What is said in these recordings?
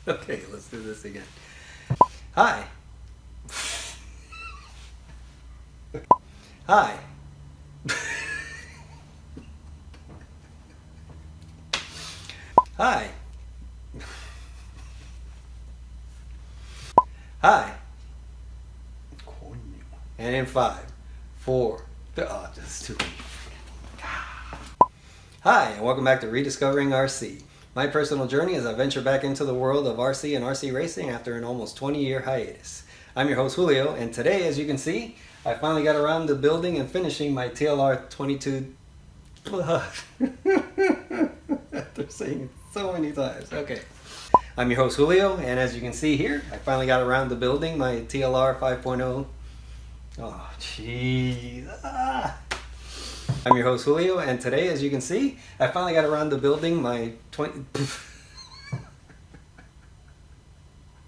Okay, let's do this again. Hi. Hi. Hi. Hi. And in 5, 4, oh, just 2. Hi, and welcome back to Rediscovering RC. My personal journey as I venture back into the world of RC and RC racing after an almost 20-year hiatus. I'm your host Julio, and today, as you can see, I finally got around to building and finishing my TLR 22. After saying it so many times. Okay. I'm your host Julio, and as you can see here, I finally got around to building my TLR 5.0. Oh, jeez. I'm your host Julio, and today, as you can see, I finally got around to building my 20...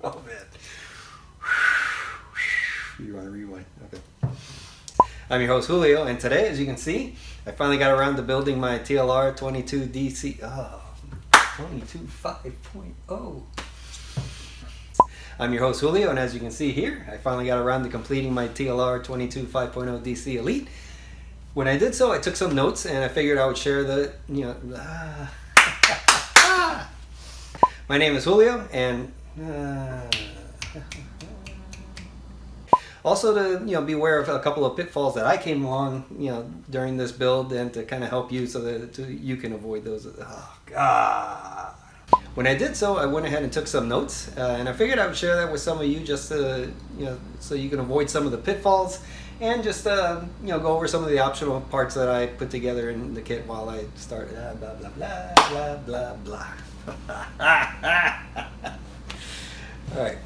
Oh, man. You want to rewind? Okay. I'm your host Julio, and today, as you can see, I finally got around to building my TLR 22 DC... Oh, 22 5.0. I'm your host Julio, and as you can see here, I finally got around to completing my TLR 22 5.0 DC Elite. When I did so, I took some notes, and I figured I would share the, My name is Julio, and also to be aware of a couple of pitfalls that I came along during this build, and to kind of help you so that you can avoid those. Oh God. When I did so, I went ahead and took some notes, and I figured I would share that with some of you, just to, so you can avoid some of the pitfalls, and just go over some of the optional parts that I put together in the kit while I started. Blah blah blah blah blah blah. All right.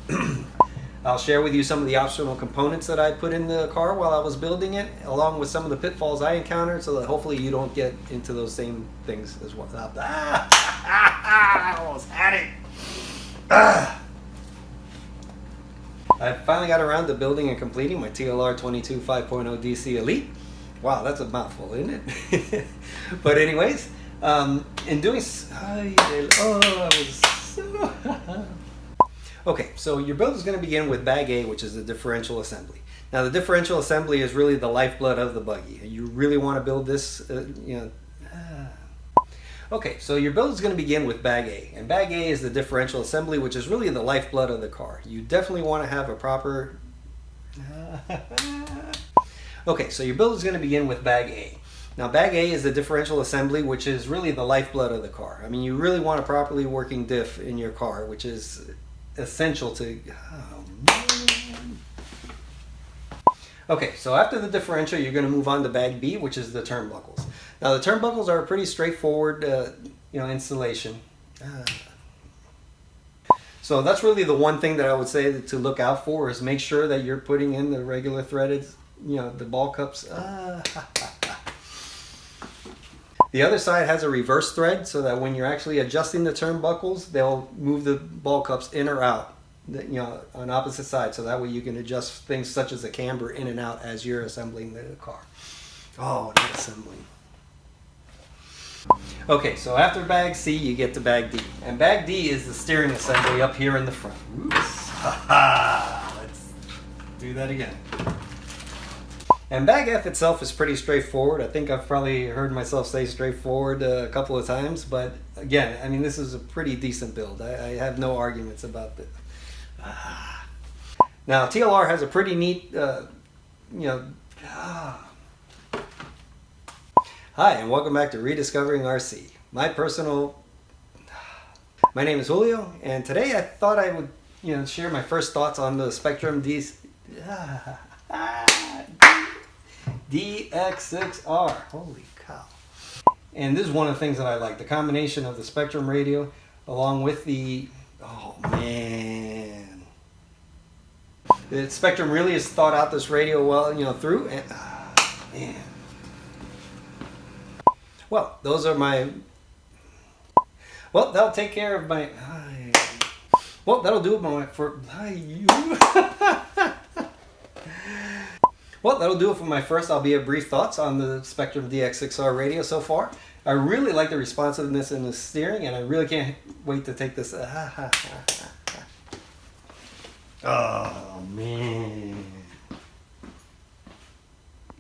I'll share with you some of the optional components that I put in the car while I was building it, along with some of the pitfalls I encountered, so that hopefully you don't get into those same things as well. I almost had it. I finally got around to building and completing my TLR 22 5.0 DC Elite. Wow, that's a mouthful, isn't it? But anyways, in doing... Okay, so your build is going to begin with bag A, which is the differential assembly. Now, the differential assembly is really the lifeblood of the buggy. You really want to build this, Okay, so your build is going to begin with bag A, and bag A is the differential assembly, which is really the lifeblood of the car. You definitely want to have a proper... Okay, so your build is going to begin with bag A. Now, bag A is the differential assembly, which is really the lifeblood of the car. I mean, you really want a properly working diff in your car, which is essential to... Oh, man. Okay, so after the differential, you're going to move on to bag B, which is the turnbuckles. Now, the turnbuckles are a pretty straightforward, installation. So that's really the one thing that I would say to look out for, is make sure that you're putting in the regular threaded, the ball cups. The other side has a reverse thread, so that when you're actually adjusting the turnbuckles, they'll move the ball cups in or out, on opposite sides, so that way you can adjust things such as a camber in and out as you're assembling the car. Oh, not assembling. Okay, so after bag C, you get to bag D. And bag D is the steering assembly up here in the front. Oops. Let's do that again. And bag F itself is pretty straightforward. I think I've probably heard myself say straightforward a couple of times, but again, I mean, this is a pretty decent build. I have no arguments about it. Now, TLR has a pretty neat, Hi, and welcome back to Rediscovering RC. My name is Julio, and today I thought I would, share my first thoughts on the Spectrum DX6R. Holy cow. And this is one of the things that I like, the combination of the Spectrum radio along with the... Oh, man. The Spectrum really has thought out this radio well, through, and... man. Well, those are my... Well, that'll take care of my... Well, that'll do it for... Well, that'll do it for my first, albeit brief, thoughts on the Spectrum DX6R radio so far. I really like the responsiveness in the steering, and I really can't wait to take this. Oh man.